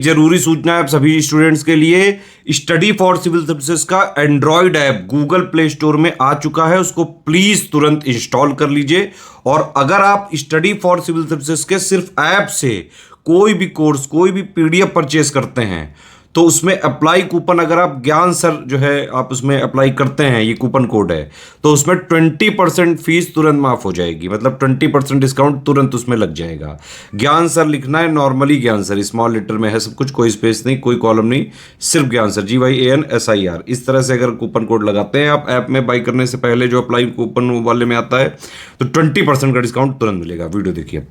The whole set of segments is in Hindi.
जरूरी सूचना है आप सभी स्टूडेंट्स के लिए। स्टडी फॉर सिविल सर्विसेज का Android app Google play store में आ चुका है, उसको प्लीज तुरंत इंस्टॉल कर लीजिए। और अगर आप स्टडी फॉर सिविल सर्विसेज के सिर्फ ऐप से कोई भी कोर्स, कोई भी पीडीएफ परचेस करते हैं तो उसमें अप्लाई कूपन, अगर आप ज्ञान सर जो है आप उसमें अप्लाई करते हैं, ये कूपन कोड है, तो उसमें 20% फीस तुरंत माफ हो जाएगी। मतलब 20% डिस्काउंट तुरंत उसमें लग जाएगा। ज्ञान सर लिखना है, नॉर्मली ज्ञान सर, स्मॉल लेटर में है सब कुछ, कोई स्पेस नहीं, कोई कॉलम नहीं, सिर्फ ज्ञान सर, GYANSIR। इस तरह से अगर कूपन कोड लगाते हैं आप ऐप में बाई करने से पहले, जो अप्लाई कूपन वाले में आता है, तो 20% का डिस्काउंट तुरंत मिलेगा। वीडियो देखिए।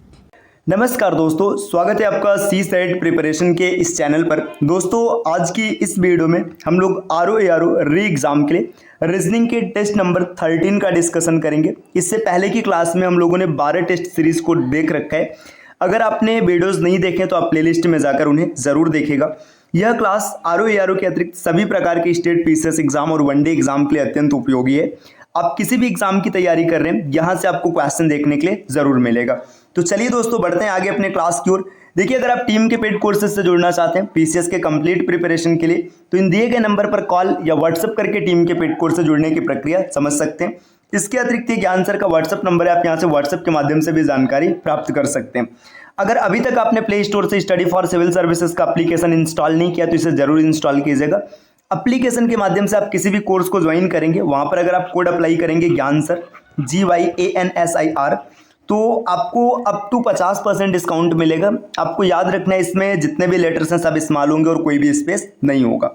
नमस्कार दोस्तों, स्वागत है आपका सी सेट प्रिपरेशन के इस चैनल पर। दोस्तों आज की इस वीडियो में हम लोग RO री एग्ज़ाम के लिए रीजनिंग के टेस्ट नंबर 13 का डिस्कशन करेंगे। इससे पहले की क्लास में हम लोगों ने 12 टेस्ट सीरीज़ को देख रखा है। अगर आपने वीडियोज़ नहीं देखे तो आप प्लेलिस्ट में जाकर उन्हें ज़रूर देखिएगा। यह क्लास RO के अतिरिक्त सभी प्रकार के स्टेट PCS एग्जाम और वनडे एग्जाम के लिए अत्यंत उपयोगी है। आप किसी भी एग्जाम की तैयारी कर रहे हैं, यहाँ से आपको क्वेश्चन देखने के लिए ज़रूर मिलेगा। तो चलिए दोस्तों बढ़ते हैं आगे अपने क्लास की ओर। देखिए, अगर आप टीम के पेड कोर्सेज से जुड़ना चाहते हैं PCS के कंप्लीट प्रिपरेशन के लिए, तो इन दिए गए नंबर पर कॉल या व्हाट्सएप करके टीम के पेड कोर्स से जुड़ने की प्रक्रिया समझ सकते हैं। इसके अतिरिक्त ज्ञान सर का व्हाट्सएप नंबर है, आप यहाँ से व्हाट्सएप के माध्यम से भी जानकारी प्राप्त कर सकते हैं। अगर अभी तक आपने प्ले स्टोर से स्टडी फॉर सिविल सर्विसेज का एप्लीकेशन इंस्टॉल नहीं किया तो इसे जरूर इंस्टॉल कीजिएगा। एप्लीकेशन के माध्यम से आप किसी भी कोर्स को ज्वाइन करेंगे, वहाँ पर अगर आप कोड अप्लाई करेंगे ज्ञान सर GYANSIR, तो आपको अप टू 50% डिस्काउंट मिलेगा। आपको याद रखना है, इसमें जितने भी लेटर्स हैं सब स्मॉल होंगे और कोई भी स्पेस नहीं होगा।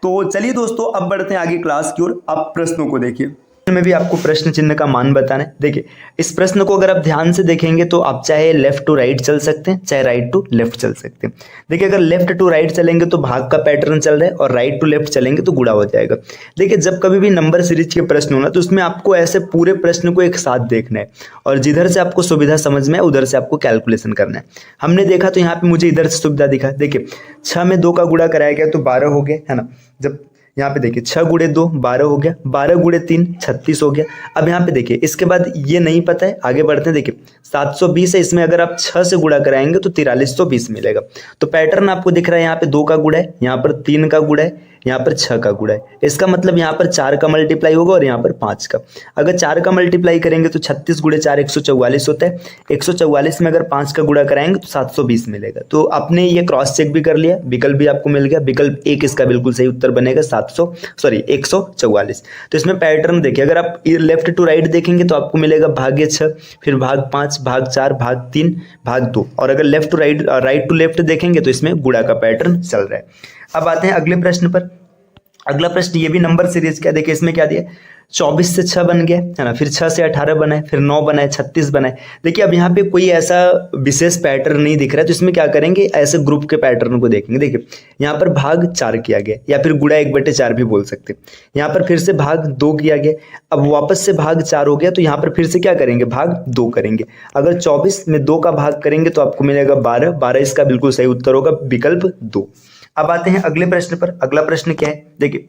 तो चलिए दोस्तों अब बढ़ते हैं आगे क्लास की ओर। आप प्रश्नों को देखिए, में भी आपको प्रश्न चिन्ह का मान बताना है। देखिए, इस प्रश्न को अगर आप ध्यान से देखेंगे तो आप चाहे लेफ्ट टू राइट चल सकते हैं, चाहे राइट टू लेफ्ट चल सकते हैं। देखिए, अगर लेफ्ट टू राइट चलेंगे तो भाग का पैटर्न चल रहा है, और राइट टू लेफ्ट चलेंगे तो गुणा हो जाएगा। देखिए, जब कभी भी नंबर सीरीज के प्रश्न होना तो उसमें आपको ऐसे पूरे प्रश्न को एक साथ देखना है, और जिधर से आपको सुविधा समझ में है उधर से आपको कैलकुलेशन करना है। हमने देखा तो यहाँ पे मुझे इधर से सुविधा दिखा। देखिए, 6 में 2 का गुणा कराया गया तो 12 हो गया, है ना। जब यहाँ पे देखिए 6 गुणे 2 12 हो गया, 12 गुणे 3 36 हो गया। अब यहाँ पे देखिए, इसके बाद ये नहीं पता है, आगे बढ़ते हैं। देखिए 720 है, इसमें अगर आप 6 से गुणा कराएंगे तो 4320 मिलेगा। तो पैटर्न आपको दिख रहा है, यहाँ पे 2 का गुणा है, यहाँ पर 3 का गुणा है, यहाँ पर 6 का गुणा है। इसका मतलब यहाँ पर 4 का मल्टीप्लाई होगा और यहाँ पर 5 का। अगर 4 का मल्टीप्लाई करेंगे तो 36 गुणे 4 144 होता है। 144 में अगर 5 का गुणा कराएंगे तो 720 मिलेगा। तो आपने ये क्रॉस चेक भी कर लिया, विकल्प भी आपको मिल गया। विकल्प 1 इसका बिल्कुल सही उत्तर बनेगा, 144। तो इसमें पैटर्न देखिए, अगर आप लेफ्ट टू राइट देखेंगे तो आपको मिलेगा भाग्य 6, फिर भाग 5, भाग 4, भाग 3, भाग 2। और अगर left to right, right to left देखेंगे तो इसमें गुणा का पैटर्न चल रहा है। अब आते हैं अगले प्रश्न पर। अगला प्रश्न ये भी नंबर सीरीज का। देखिए, इसमें क्या दिया, 24 से 6 बन गया, है ना, फिर 6 से 18 बनाए, फिर 9 बनाए, 36 बनाए। देखिए, अब यहाँ पे कोई ऐसा विशेष पैटर्न नहीं दिख रहा है, तो इसमें क्या करेंगे, ऐसे ग्रुप के पैटर्न को देखेंगे। देखिए, यहाँ पर भाग 4 किया गया, या फिर गुणा 1/4 भी बोल सकते हैं। यहाँ पर फिर से भाग 2 किया गया, अब वापस से भाग 4 हो गया, तो यहाँ पर फिर से क्या करेंगे, भाग 2 करेंगे। अगर 24 में 2 का भाग करेंगे तो आपको मिलेगा 12 इसका बिल्कुल सही उत्तर होगा, विकल्प 2। अब आते हैं अगले प्रश्न पर। अगला प्रश्न क्या है, देखिए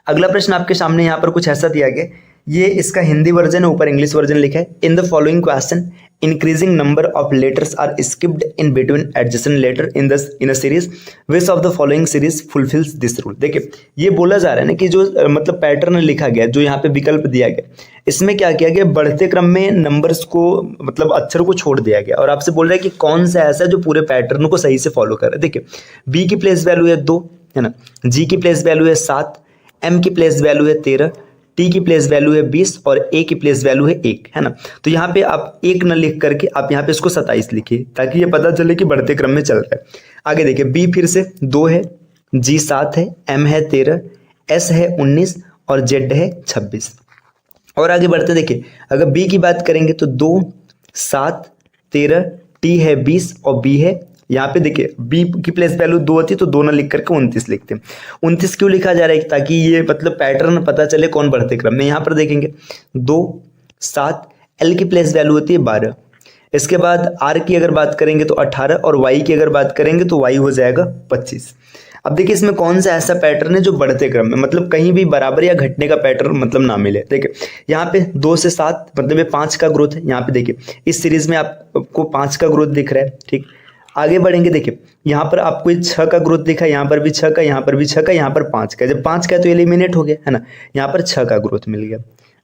अगला प्रश्न आपके सामने यहाँ पर कुछ ऐसा दिया गया, ये इसका हिंदी वर्जन है, ऊपर इंग्लिश वर्जन लिखा है। In the following question increasing number of letters are skipped in between adjacent letter in a series, which of the following series fulfils this rule. देखिए, ये बोला जा रहा है ना कि जो मतलब पैटर्न लिखा गया, जो यहाँ पे विकल्प दिया गया, इसमें क्या किया गया, बढ़ते क्रम में नंबर्स को, मतलब अक्षर को छोड़ दिया गया, और आपसे बोल रहा है कि कौन सा ऐसा जो पूरे पैटर्न को सही से फॉलो कर रहा है। देखिए, बी की प्लेस वैल्यू है 2, है ना, जी की प्लेस वैल्यू है 7, एम की प्लेस वैल्यू है 13, टी की प्लेस वैल्यू है 20 और ए की प्लेस वैल्यू है 1, है ना। तो यहाँ पे आप 1 न लिख करके आप यहाँ पे इसको 27 लिखिए, ताकि ये पता चले कि बढ़ते क्रम में चल रहा है। आगे देखिए, बी फिर से 2 है, जी 7 है, एम है 13, एस है 19 और जेड है 26। और आगे बढ़ते देखिए, अगर बी की बात करेंगे तो 2, 7, 13, टी है 20 और बी है, यहाँ पे देखिए बी की प्लेस वैल्यू 2 होती है तो 2 ना लिख करके 29 लिखते हैं। 29 क्यों लिखा जा रहा है, ताकि ये मतलब पैटर्न पता चले कौन बढ़ते क्रम में। यहाँ पर देखेंगे 2, 7, एल की प्लेस वैल्यू होती है 12, इसके बाद आर की अगर बात करेंगे तो 18 और वाई की अगर बात करेंगे तो वाई हो जाएगा 25। अब देखिए, इसमें कौन सा ऐसा पैटर्न है जो बढ़ते क्रम में, मतलब कहीं भी बराबर या घटने का पैटर्न मतलब ना मिले। देखिए, यहाँ पे 2 से 7 मतलब ये 5 का ग्रोथ है। यहाँ पे देखिए, इस सीरीज में आपको 5 का ग्रोथ दिख रहा है, ठीक। आगे बढ़ेंगे, देखिए यहाँ पर आपको 6 का ग्रोथ दिखा, यहाँ पर भी 6 का, यहाँ पर भी 6 का, यहाँ पर 5 का। जब 5 का है तो एलिमिनेट हो गया है ना, यहाँ पर 6 का ग्रोथ मिल गया।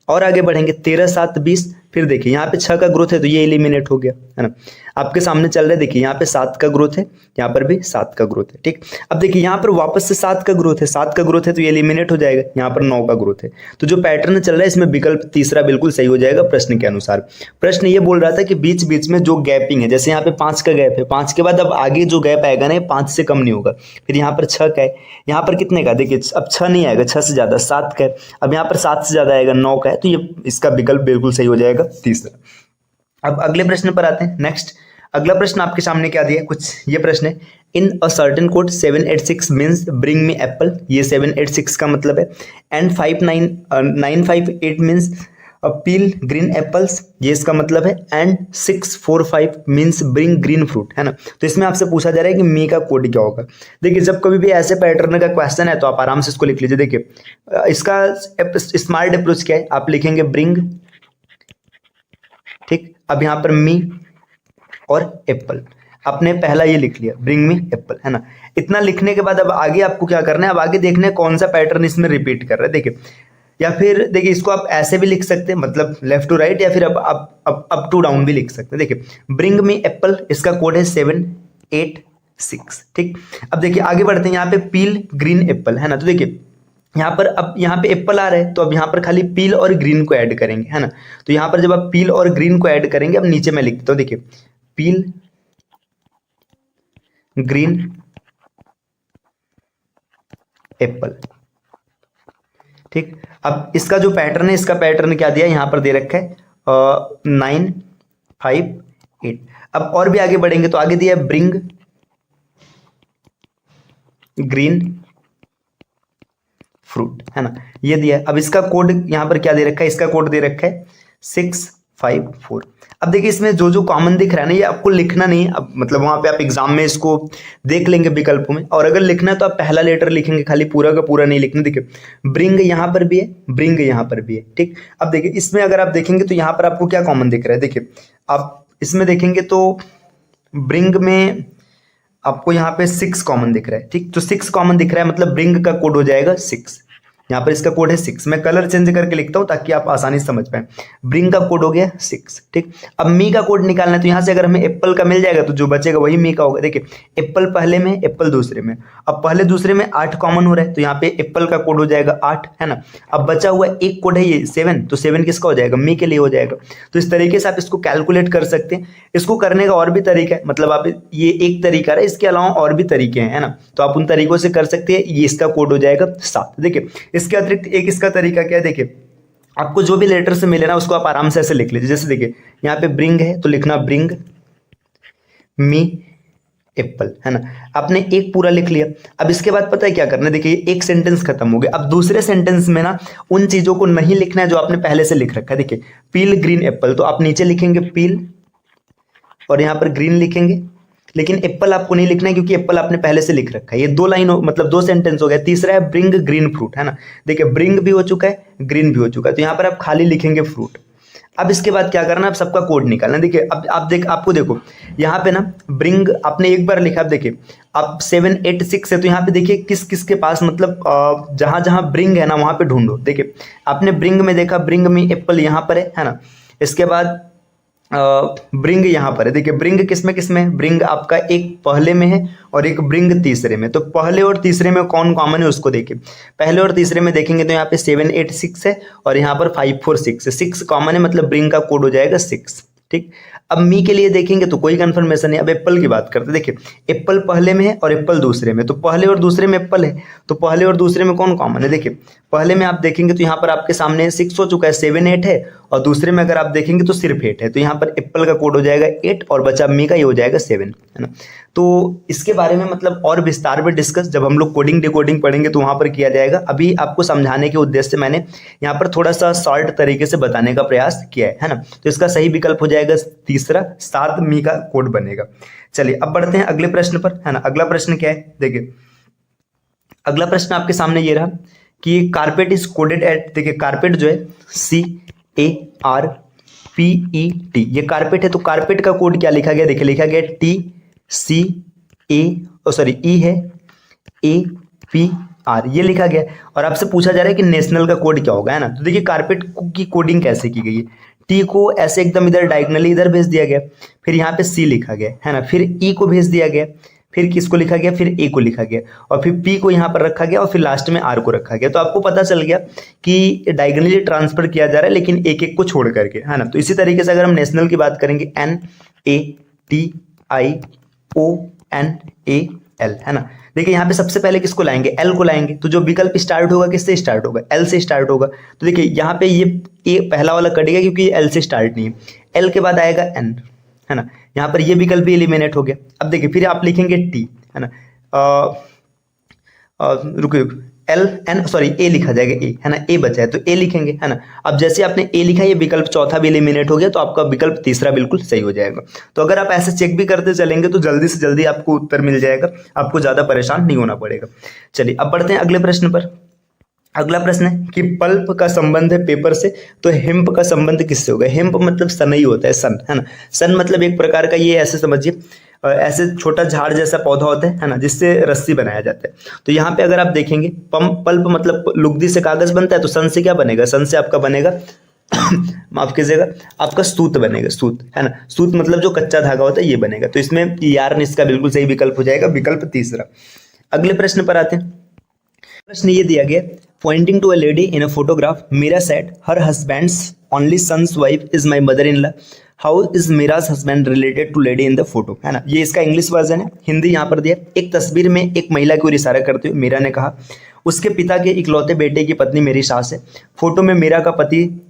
और आगे बढ़ेंगे 13 7 20, फिर देखिए यहाँ पे 6 का ग्रोथ है तो ये एलिमिनेट हो गया है ना। आपके सामने चल रहा है, देखिए यहाँ पे 7 का ग्रोथ है, यहाँ पर भी 7 का ग्रोथ है, ठीक। अब देखिए यहाँ पर वापस से 7 का ग्रोथ है, 7 का ग्रोथ है तो ये एलिमिनेट हो जाएगा, यहाँ पर 9 का ग्रोथ है। तो जो पैटर्न चल रहा है इसमें विकल्प तीसरा बिल्कुल सही हो जाएगा प्रश्न के अनुसार। प्रश्न ये बोल रहा था कि बीच बीच में जो गैपिंग है, जैसे यहाँ पे 5 का गैप है, 5 के बाद अब आगे जो गैप आएगा ना 5 से कम नहीं होगा। फिर यहाँ पर 6 का है, यहाँ पर कितने का, देखिए अब 6 नहीं आएगा, 6 से ज्यादा 7 का है, अब यहाँ पर 7 से ज्यादा आएगा 9 का है, तो ये इसका विकल्प बिल्कुल सही हो जाएगा तीसरा। अब अगले प्रश्न पर आते हैं। नेक्स्ट अगला प्रश्न आपके सामने क्या दिया है, कुछ ये प्रश्न है, in a certain code 786 means bring me apple, ये 786 का मतलब है। And 958 means peel green apples, ये इसका मतलब है। And 645 means bring green fruit, है ना। तो इसमें आपसे पूछा जा रहा है कि मी का कोड क्या होगा। देखिए जब कभी भी ऐसे पैटर्न का क्वेश्चन है तो आप आराम से इसको लिख लीजिए। देखिए इसका स्मार्ट अप्रोच क्या है, आप लिखेंगे ब्रिंग, ठीक। अब यहाँ पर मी और एप्पल, आपने पहला ये लिख लिया ब्रिंग मी एप्पल, है ना। इतना लिखने के बाद अब आगे आपको क्या करना है, अब आगे देखना है कौन सा पैटर्न इसमें रिपीट कर रहा है। देखिए या फिर देखिए इसको आप ऐसे भी लिख सकते हैं, मतलब लेफ्ट टू राइट, या फिर अप टू डाउन भी लिख सकते हैं। देखिए ब्रिंग मी एप्पल, इसका कोड है 786, ठीक। अब देखिए आगे बढ़ते हैं, यहाँ पे पील ग्रीन एप्पल, है ना। तो देखिए यहाँ पर अब यहाँ पे एप्पल आ रहा है तो अब यहाँ पर खाली पील और ग्रीन को ऐड करेंगे, है ना। तो यहाँ पर जब आप पील और ग्रीन को ऐड करेंगे, अब नीचे मैं लिख देता हूँ, देखिए पील ग्रीन एप्पल, ठीक। अब इसका जो पैटर्न है, इसका पैटर्न क्या दिया यहाँ पर दे रखा है 9 5 8। अब और भी आगे बढ़ेंगे तो आगे दिया है ब्रिंग ग्रीन फ्रूट, है ना, ये दिया है। अब इसका कोड यहाँ पर क्या दे रखा है, इसका कोड दे रखा है 654। अब देखिए इसमें जो जो कॉमन दिख रहा है ना, ये आपको लिखना नहीं है, अब मतलब वहां पे आप एग्जाम में इसको देख लेंगे विकल्पों में, और अगर लिखना है तो आप पहला लेटर लिखेंगे, खाली पूरा का पूरा नहीं लिखना। देखिए ब्रिंग यहाँ पर भी है, ब्रिंग यहाँ पर भी है, ठीक। अब देखिए इसमें अगर आप देखेंगे तो यहाँ पर आपको क्या कॉमन दिख रहा है, देखिए आप इसमें देखेंगे तो ब्रिंग में आपको यहाँ पे 6 कॉमन दिख रहा है, ठीक। तो 6 कॉमन दिख रहा है, मतलब ब्रिंग का कोड हो जाएगा 6, यहाँ पर इसका कोड है 6। मैं कलर चेंज करके लिखता हूँ ताकि आप आसानी से समझ पाए। ब्रिंग का कोड हो गया 6, ठीक। अब मी का कोड निकालना है, तो यहाँ से अगर हमें एप्पल का मिल जाएगा तो जो बचेगा वही मी का होगा। देखिए एप्पल पहले में, एप्पल दूसरे में, अब पहले दूसरे में 8 कॉमन हो रहा है तो यहाँ पे एप्पल का कोड हो जाएगा 8, है ना। अब बचा हुआ एक कोड है ये 7, तो 7 किसका हो जाएगा, मी के लिए हो जाएगा। तो इस तरीके से आप इसको कैलकुलेट कर सकते हैं। इसको करने का और भी तरीका है, मतलब आप ये एक तरीका है, इसके अलावा और भी तरीके हैं, है ना। तो आप उन तरीकों से कर सकते हैं। ये इसका कोड हो जाएगा 7। देखिए इसके अतिरिक्त एक इसका तरीका क्या है, देखिए आपको जो भी लेटर से मिले ना उसको आप आराम से ऐसे लिख लीजिए। जैसे देखिए यहाँ पे ब्रिंग है तो लिखना ब्रिंग मी एप्पल, है ना। आपने एक पूरा लिख लिया। अब इसके बाद पता है क्या करना है, देखिए एक सेंटेंस खत्म हो गया। अब दूसरे सेंटेंस में ना उन चीजों को नहीं लिखना है जो आपने पहले से लिख रखा है। देखिए पील ग्रीन एप्पल, तो आप नीचे लिखेंगे पील और यहाँ पर ग्रीन लिखेंगे, लेकिन एप्पल आपको नहीं लिखना है क्योंकि एप्पल आपने पहले से लिख रखा है। ये 2 लाइन मतलब 2 सेंटेंस हो गया। तीसरा है ब्रिंग ग्रीन फ्रूट, है ना। देखिए ब्रिंग भी हो चुका है, ग्रीन भी हो चुका है, तो यहाँ पर आप खाली लिखेंगे फ्रूट। अब इसके बाद क्या करना है, आप सबका कोड निकालना। देखिए अब आपको देखो यहाँ पे ना ब्रिंग आपने एक बार लिखा, अब देखिए अब 786 है तो यहाँ पे देखिए किस किस के पास, मतलब जहां जहां ब्रिंग है ना वहां पे ढूंढो। देखिए आपने ब्रिंग में देखा ब्रिंग में एप्पल यहाँ पर है ना। इसके बाद ब्रिंग यहाँ पर है। देखिए ब्रिंग किस में, ब्रिंग आपका एक पहले में है और एक ब्रिंग तीसरे में। तो पहले और तीसरे में कौन कॉमन है उसको देखिए। पहले और तीसरे में देखेंगे तो यहाँ पे 786 है और यहाँ पर 546 है। 6 कॉमन है, मतलब ब्रिंग का कोड हो जाएगा 6, ठीक। अब मी के लिए देखेंगे तो कोई कंफर्मेशन नहीं। अब एप्पल की बात करते हैं। देखिए एप्पल पहले में है और एप्पल दूसरे में, तो पहले और दूसरे में एप्पल है, तो पहले और दूसरे में कौन कॉमन है। देखिए पहले में आप देखेंगे तो यहाँ पर आपके सामने 6 हो चुका है, 7 8 है, और दूसरे में अगर आप देखेंगे तो सिर्फ 8 है, तो यहाँ पर एप्पल का कोड हो जाएगा 8 और बचा मी का, ये हो जाएगा 7, है ना। तो इसके बारे में मतलब और विस्तार में डिस्कस जब हम लोग कोडिंग डिकोडिंग पढ़ेंगे तो वहाँ पर किया जाएगा। अभी आपको समझाने के उद्देश्य से मैंने यहाँ पर थोड़ा सा शॉर्ट तरीके से बताने का प्रयास किया है ना। तो इसका सही विकल्प हो जाएगा तीसरा, 7 मी का कोड बनेगा। चलिए अब बढ़ते हैं अगले प्रश्न पर, है ना। अगला प्रश्न क्या है, देखिए अगला प्रश्न आपके सामने ये रहा कि कारपेट इज कोडेड एट, देखिए कारपेट जो है CARPET, ये कारपेट है, तो कारपेट का कोड क्या लिखा गया, देखिए लिखा गया C A सॉरी E है APR, ये लिखा गया है। और आपसे पूछा जा रहा है कि नेशनल का कोड क्या होगा, है ना। तो देखिए कारपेट की कोडिंग कैसे की गई है, T को ऐसे एकदम इधर डायगनली इधर भेज दिया गया, फिर यहाँ पे C लिखा गया, है ना, फिर E को भेज दिया गया, फिर किसको लिखा गया, फिर A को लिखा गया, और फिर P को यहाँ पर रखा गया, और फिर लास्ट में R को रखा गया। तो आपको पता चल गया कि डायगनली ट्रांसफर किया जा रहा है, लेकिन एक एक को छोड़ करके, है ना। तो इसी तरीके से अगर हम नेशनल की बात करेंगे NATIONAL, है ना। देखिए यहाँ पे सबसे पहले किसको लाएंगे, L को लाएंगे। तो जो विकल्प स्टार्ट होगा किससे स्टार्ट होगा, L से स्टार्ट होगा। तो देखिए यहाँ पे ये A पहला वाला कटेगा क्योंकि ये L से स्टार्ट नहीं है। L के बाद आएगा N, है ना। यहाँ पर ये विकल्प भी एलिमिनेट हो गया। अब देखिए फिर आप लिखेंगे T, है ना। रुकिए, A लिखा जाएगा A, है ना, A बचा है तो A लिखेंगे, है ना। अब जैसे आपने A लिखा, ये विकल्प चौथा भी एलिमिनेट हो गया, तो आपका विकल्प तीसरा बिल्कुल सही हो जाएगा। तो अगर आप ऐसे चेक भी करते चलेंगे तो जल्दी से जल्दी आपको उत्तर मिल जाएगा, आपको ज्यादा परेशान नहीं होना पड़ेगा। चलिए अब बढ़ते हैं अगले प्रश्न पर। अगला प्रश्न है कि पल्प का संबंध है पेपर से, तो हेम्प का संबंध किससे होगा। हेम्प मतलब सनई होता है, सन, है ना। सन मतलब एक प्रकार का, ये ऐसे समझिए, ऐसे छोटा झाड़ जैसा पौधा होता है ना, जिससे रस्सी बनाया जाता है। तो यहाँ पे अगर आप देखेंगे पल्प मतलब लुगदी से कागज बनता है, तो सन से क्या बनेगा, सन से आपका बनेगा माफ कीजिएगा, आपका सूत बनेगा, सूत, है ना। सूत मतलब जो कच्चा धागा होता है ये बनेगा। तो इसमें यार्न इसका बिल्कुल सही विकल्प हो जाएगा, विकल्प तीसरा। अगले प्रश्न पर आते हैं। प्रश्न ये दिया गया, pointing to a lady in a photograph, Meera said her husband's only son's wife is my mother in law, how is Meera's husband related to lady in the photo, है ना। ये इसका इंग्लिश वर्जन है, हिंदी यहाँ पर दिया। एक तस्वीर में एक महिला की ओर इशारा करते हुए मीरा ने कहा, उसके पिता के इकलौते बेटे की पत्नी मेरी सास है। फोटो में मीरा का पति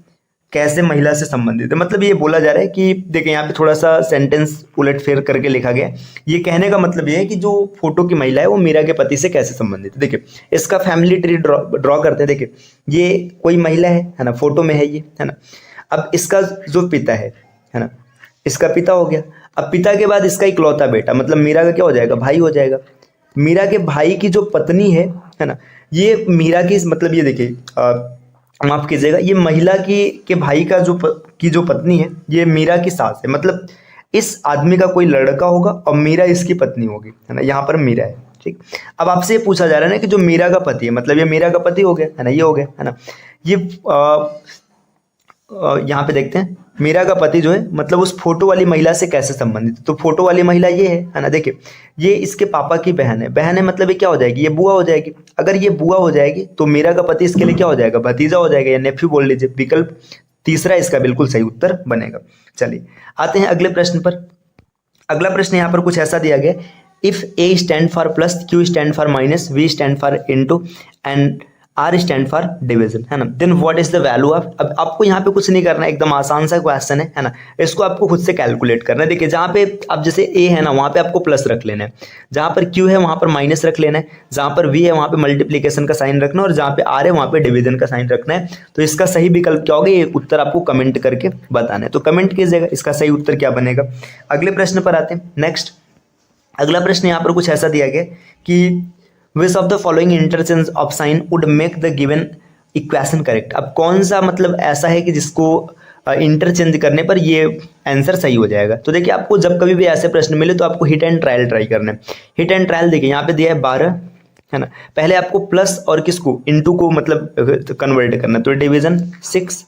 कैसे महिला से संबंधित है। मतलब ये बोला जा रहा है कि देखिए यहाँ पे थोड़ा सा सेंटेंस उलट फेर करके लिखा गया है। ये कहने का मतलब ये है कि जो फोटो की महिला है वो मीरा के पति से कैसे संबंधित है। देखिए इसका फैमिली ट्री ड्रॉ करते हैं। देखिए ये कोई महिला है ना, फोटो में है ये, है ना। अब इसका जो पिता है ना, इसका पिता हो गया। अब पिता के बाद इसका इकलौता बेटा, मतलब मीरा का क्या हो जाएगा, भाई हो जाएगा। मीरा के भाई की जो पत्नी है ना, ये मीरा की, मतलब ये देखिए माफ कीजिएगा, ये महिला के भाई का जो पत्नी है, ये मीरा की सास है। मतलब इस आदमी का कोई लड़का होगा और मीरा इसकी पत्नी होगी, है ना। यहाँ पर मीरा है, ठीक। अब आपसे ये पूछा जा रहा है ना कि जो मीरा का पति है, मतलब ये मीरा का पति हो गया, है ना, ये हो गया, है ना। ये यहाँ पे देखते हैं मीरा का पति जो है, मतलब उस फोटो वाली महिला से कैसे संबंधित है। तो फोटो वाली महिला ये है ना। देखिए ये इसके पापा की बहन है। बहन है मतलब ये क्या हो जाएगी, ये बुआ हो जाएगी। अगर ये बुआ हो जाएगी तो मीरा का पति इसके लिए क्या हो जाएगा, भतीजा हो जाएगा, या नेफ्यू बोल लीजिए। विकल्प तीसरा इसका बिल्कुल सही उत्तर बनेगा। चलिए आते हैं अगले प्रश्न पर। अगला प्रश्न यहाँ पर कुछ ऐसा दिया गया, if A stand for plus, Q stand for minus, V stand for into and R stand for division, है ना, then what is the value of. अब आपको यहाँ पे कुछ नहीं करना है, एकदम आसान सा क्वेश्चन है ना। इसको आपको खुद से कैलकुलेट करना है। देखिए जहाँ पे अब जैसे ए है ना, वहाँ पे आपको प्लस रख लेना है, जहाँ पर क्यू है वहाँ पर माइनस रख लेना है, जहाँ पर वी है वहाँ पे मल्टीप्लीकेशन का साइन रखना है, और जहाँ पे आर है वहाँ पे डिवीजन का साइन रखना है। तो इसका सही विकल्प क्या होगा, ये उत्तर आपको कमेंट करके बताना है। तो कमेंट कीजिएगा इसका सही उत्तर क्या बनेगा। अगले प्रश्न पर आते हैं। नेक्स्ट अगला प्रश्न यहाँ पर कुछ ऐसा दिया गया कि विच of the following interchange of sine would make the given equation correct. अब कौन सा मतलब ऐसा है कि जिसको इंटरचेंज करने पर ये आंसर सही हो जाएगा। तो देखिए आपको जब कभी भी ऐसे प्रश्न मिले तो आपको हिट एंड ट्रायल ट्राई करना है। हिट एंड ट्रायल देखिए यहाँ पे दिया है 12, है ना। पहले आपको प्लस और किसको, इनटू को मतलब कन्वर्ट करना है, तो डिवीजन 6,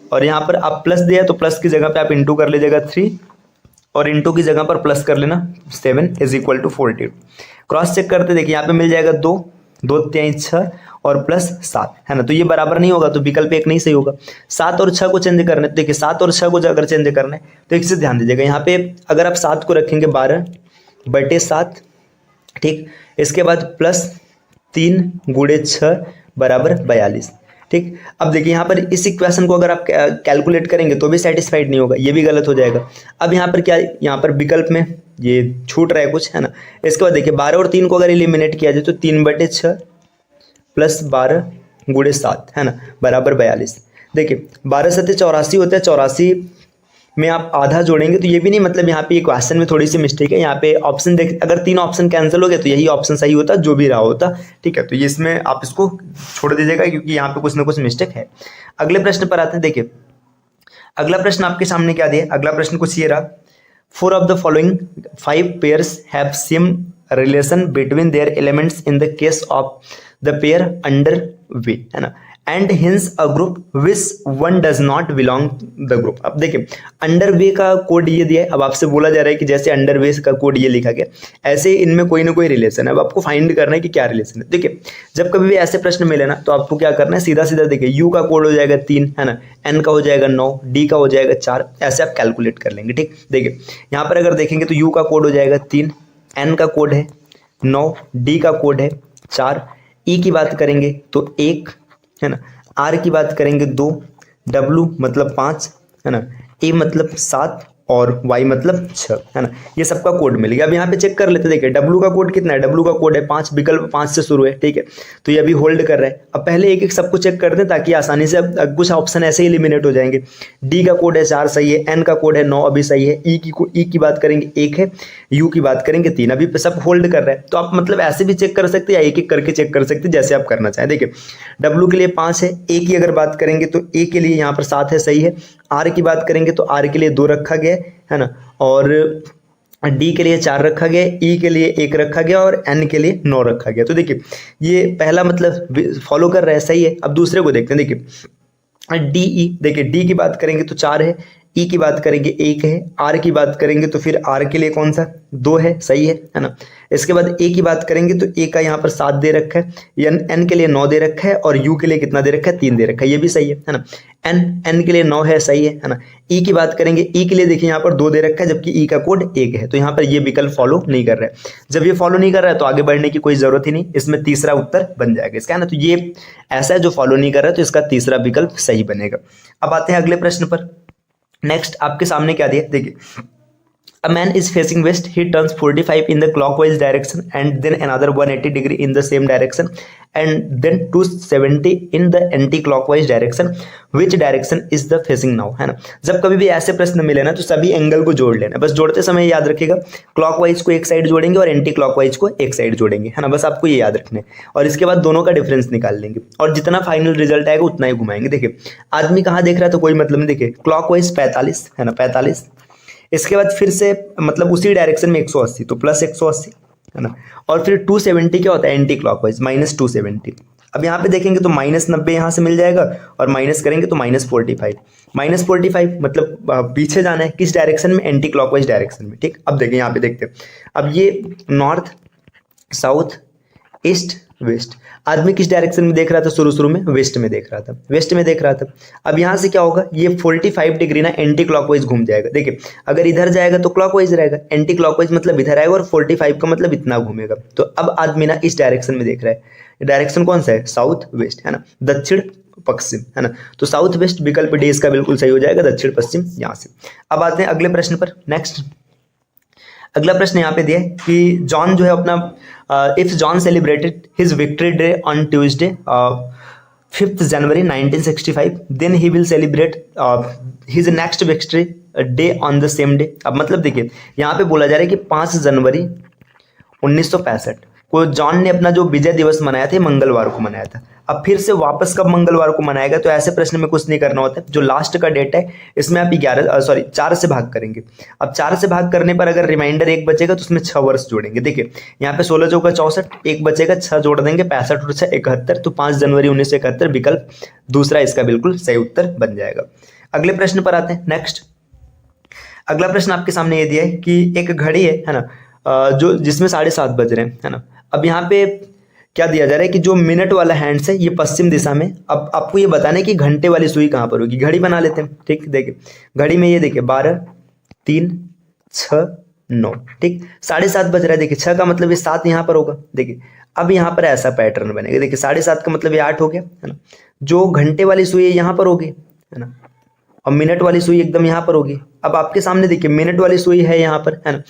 और यहाँ पर आप प्लस दिया तो प्लस की जगह पे आप इनटू कर लीजिएगा 3, और इनटू की जगह पर प्लस कर लेना 7 is equal to 40। Cross check करते देखिए यहाँ पे मिल जाएगा 2, 2 3 6 और प्लस 7, है ना। तो ये बराबर नहीं होगा, तो विकल्प एक नहीं सही होगा। 7 और 6 को चेंज करना है, देखिए 7 और 6 को अगर चेंज करना है तो एक चीज ध्यान दीजिएगा, यहाँ पे अगर आप 7 को रखेंगे 12/7, ठीक। इसके बाद प्लस 3 × 6 = 42, ठीक। अब देखिए यहाँ पर इस इक्वेशन को अगर आप कैलकुलेट करेंगे तो भी सेटिस्फाइड नहीं होगा, ये भी गलत हो जाएगा। अब यहाँ पर क्या, यहाँ पर विकल्प में ये छूट रहा है कुछ, है ना। इसके बाद देखिए 12 और 3 को अगर एलिमिनेट किया जाए तो 3/6 प्लस 12 × 7, है ना, बराबर 42। देखिए 12 7 84 होता है, 84 में आप आधा जोड़ेंगे तो ये भी नहीं, मतलब यहाँ पे क्वेश्चन में थोड़ी सी मिस्टेक है। यहाँ पे ऑप्शन देख, अगर 3 ऑप्शन कैंसिल हो गए तो यही ऑप्शन सही होता जो भी रहा होता, ठीक है। तो ये इसमें आप इसको छोड़ दीजिएगा क्योंकि यहाँ पे कुछ ना कुछ मिस्टेक है। अगले प्रश्न पर आते हैं। देखिए अगला प्रश्न आपके सामने क्या दिया, अगला प्रश्न कुछ ये रहा, 4 of the following 5 pairs have same relation between their elements in the case of the pair under V, है ना, and hints a group which one does not belong the group. अब देखिए अंडर वे का कोड ये दिया है, अब आपसे बोला जा रहा है कि जैसे अंडर वे का कोड ये लिखा गया ऐसे इनमें कोई ना कोई रिलेशन है। अब आपको फाइंड करना है कि क्या रिलेशन है। देखिए जब कभी भी ऐसे प्रश्न मिले ना तो आपको क्या करना है, सीधा सीधा देखिए यू का कोड हो जाएगा 3, है ना, एन का हो जाएगा 9, डी का हो जाएगा 4, ऐसे आप कैलकुलेट कर लेंगे। ठीक, देखिए यहाँ पर अगर देखेंगे तो यू का कोड हो जाएगा 3, एन का कोड है 9, डी का कोड है 4, ई की बात करेंगे तो 1, है ना, आर की बात करेंगे 2, डब्लू मतलब 5, है ना, ए मतलब 7 और वाई मतलब 6, है ना, ये सबका कोड मिल गया। अब यहाँ पे चेक कर लेते, देखिए डब्लू का कोड कितना है, डब्लू का कोड है 5, विकल्प 5 से शुरू है, ठीक है, तो ये अभी होल्ड कर रहा है। अब पहले एक एक सबको चेक कर दें ताकि आसानी से अब कुछ ऑप्शन ऐसे ही एलिमिनेट हो जाएंगे। डी का कोड है 4, सही है, एन का कोड है 9, अभी सही है, ई की बात करेंगे 1 है, यू की बात करेंगे 3, अभी सब होल्ड कर रहा है। तो आप मतलब ऐसे भी चेक कर सकते हैं या एक एक करके चेक कर सकते हैं जैसे आप करना चाहें। देखिए डब्लू के लिए 5 है, ए की अगर बात करेंगे तो ए के लिए यहाँ पर 7 है, सही है, आर की बात करेंगे तो आर के लिए 2 रखा गया है ना, और डी के लिए 4 रखा गया, ई के लिए 1 रखा गया और एन के लिए 9 रखा गया। तो देखिए ये पहला मतलब फॉलो कर रहा है, सही है। अब दूसरे को देखते हैं, देखिए डी ई, देखिए डी की बात करेंगे तो 4 है, ई की बात करेंगे 1 है, आर की बात करेंगे तो फिर आर के लिए कौन सा 2 है, सही है ना। इसके बाद ए की बात करेंगे तो ए का यहाँ पर 7 दे रखा है, एन के लिए 9 दे रखा है और यू के लिए कितना दे रखा है, 3 दे रखा है, ये भी सही है ना। एन के लिए 9 है, सही है ना। ई की बात करेंगे, ई के लिए देखिए यहाँ पर 2 दे रखा है जबकि ई का कोड 1 है, तो यहाँ पर ये विकल्प फॉलो नहीं कर रहा है। जब ये फॉलो नहीं कर रहा है तो आगे बढ़ने की कोई जरूरत ही नहीं, इसमें तीसरा उत्तर बन जाएगा इसका, है ना। तो ये ऐसा है जो फॉलो नहीं कर रहा है तो इसका तीसरा विकल्प सही बनेगा। अब आते हैं अगले प्रश्न पर। नेक्स्ट आपके सामने क्या दिया, देखिए A man is facing west. He turns 45 in the clockwise direction and then another 180 degree in the same direction and then 270 in the anti-clockwise direction. Which direction is the facing now, है ना। जब कभी भी ऐसे प्रश्न मिले ना तो सभी एंगल को जोड़ लेना, बस जोड़ते समय याद रखिएगा क्लॉकवाइज को एक साइड जोड़ेंगे और एंटी क्लॉकवाइज को एक साइड जोड़ेंगे, है ना, बस आपको ये याद रखना है। और इसके बाद दोनों का डिफरेंस निकाल लेंगे और जितना फाइनल रिजल्ट आएगा उतना ही घुमाएंगे। देखिए आदमी कहाँ देख रहा है तो कोई मतलब नहीं, देखिए क्लॉकवाइज 45, है ना, 45, इसके बाद फिर से मतलब उसी डायरेक्शन में 180 तो प्लस 180, है ना, और फिर 270 क्या होता है एंटी क्लॉकवाइज माइनस 270। अब यहाँ पे देखेंगे तो माइनस 90 यहाँ से मिल जाएगा और माइनस करेंगे तो माइनस 45 मतलब पीछे जाना है किस डायरेक्शन में, एंटी क्लॉकवाइज डायरेक्शन में। ठीक, अब देखिए यहाँ पे देखते हैं, अब ये नॉर्थ साउथ ईस्ट वेस्ट, आदमी किस डायरेक्शन में देख रहा था, शुरू में वेस्ट में देख रहा था, अब यहाँ से क्या होगा, ये 45 डिग्री ना एंटी क्लॉकवाइज घूम जाएगा। देखिए अगर इधर जाएगा तो क्लॉकवाइज रहेगा, एंटी क्लॉकवाइज मतलब इधर आएगा और 45 का मतलब इतना घूमेगा। तो अब आदमी ना इस डायरेक्शन में देख रहा है, डायरेक्शन कौन सा है, साउथ वेस्ट, है ना, दक्षिण पश्चिम, है ना, तो साउथ वेस्ट विकल्प डी इसका बिल्कुल सही हो जाएगा, दक्षिण पश्चिम यहाँ से। अब आते हैं अगले प्रश्न पर। नेक्स्ट अगला प्रश्न यहाँ पे दिया है कि जॉन जो है अपना if John celebrated his victory day on Tuesday 5th January 1965 then he will celebrate his next victory day on the same day. अब मतलब देखिए यहाँ पे बोला जा रहा है कि 5 जनवरी 1965 को जॉन ने अपना जो विजय दिवस मनाया था मंगलवार को मनाया था। अब फिर से वापस कब मंगलवार को मनाएगा, तो ऐसे प्रश्न में कुछ नहीं करना होता है, जो लास्ट का डेट है इसमें आप 4 से भाग करेंगे। अब 4 से भाग करने पर अगर रिमाइंडर 1 बचेगा तो उसमें 6 वर्ष जोड़ेंगे। देखिए यहाँ पे 16 चौका 64, 1 बचेगा, 6 जोड़ देंगे, 65 और 6 71, तो 5 जनवरी 1971 विकल्प दूसरा इसका बिल्कुल सही उत्तर बन जाएगा। अगले प्रश्न पर आते हैं। नेक्स्ट अगला प्रश्न आपके सामने ये दिया है कि एक घड़ी है ना, जो जिसमें 7:30 बज रहे हैं, है ना। अब यहाँ पे क्या दिया जा रहा है कि जो मिनट वाला हैंड्स है ये पश्चिम दिशा में। अब आपको ये बताना है कि घंटे वाली सुई कहाँ पर होगी, घड़ी बना लेते हैं। ठीक, देखिए घड़ी में ये देखिए 12 3 6 9, ठीक, 7:30 बज रहा है। देखिए 6 का मतलब ये 7 यहाँ पर होगा। देखिए अब यहाँ पर ऐसा पैटर्न बनेगा, देखिए 7:30 का मतलब ये 8 हो गया, है ना। जो घंटे वाली सुई यहाँ पर होगी, है ना, और मिनट वाली सुई एकदम यहाँ पर होगी। अब आपके सामने देखिए मिनट वाली सुई है यहाँ पर, है ना।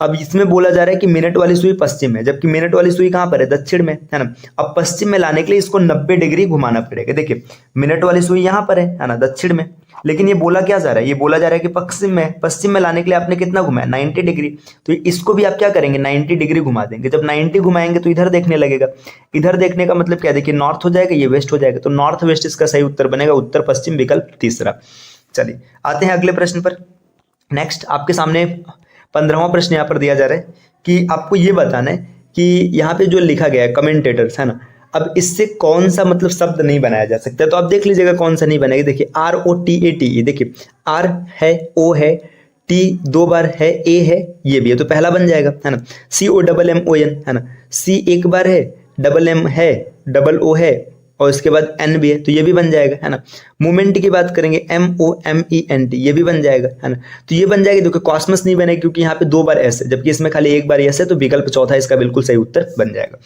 अब इसमें बोला जा रहा है कि मिनट वाली सुई पश्चिम है, जबकि मिनट वाली सुई कहाँ पर है, दक्षिण में, है ना। अब पश्चिम में लाने के लिए इसको 90 डिग्री घुमाना पड़ेगा। देखिए मिनट वाली सुई यहाँ पर है ना, दक्षिण में, लेकिन ये बोला क्या जा रहा है, ये बोला जा रहा है कि पश्चिम में लाने के लिए आपने कितना घुमाया, 90 डिग्री। तो इसको भी आप क्या करेंगे, 90 डिग्री घुमा देंगे। जब 90 घुमाएंगे तो इधर देखने लगेगा, इधर देखने का मतलब क्या, देखिए नॉर्थ हो जाएगा, ये वेस्ट हो जाएगा, तो नॉर्थ वेस्ट इसका सही उत्तर बनेगा, उत्तर पश्चिम विकल्प तीसरा। चलिए आते हैं अगले प्रश्न पर। नेक्स्ट आपके सामने 15वां प्रश्न यहाँ पर दिया जा रहा है कि आपको ये बताना है कि यहाँ पे जो लिखा गया है कमेंटेटर्स है ना, अब इससे कौन सा मतलब शब्द नहीं बनाया जा सकता। तो आप देख लीजिएगा कौन सा नहीं बनेगा। देखिए ROTAT, ये देखिए R है, O है, T 2 बार है, A है, ये भी है, तो पहला बन जाएगा है ना। COMMON है ना, C एक बार है, M है, O है और इसके बाद N भी है, तो ये भी बन जाएगा है ना। मूवमेंट की बात करेंगे MOMENT, ये भी बन जाएगा है ना। तो ये बन जाएगा, देखो कॉस्मस नहीं बनेगा क्योंकि यहाँ पे 2 बार S है, जबकि इसमें खाली 1 बार S है, तो विकल्प चौथा इसका बिल्कुल सही उत्तर बन जाएगा।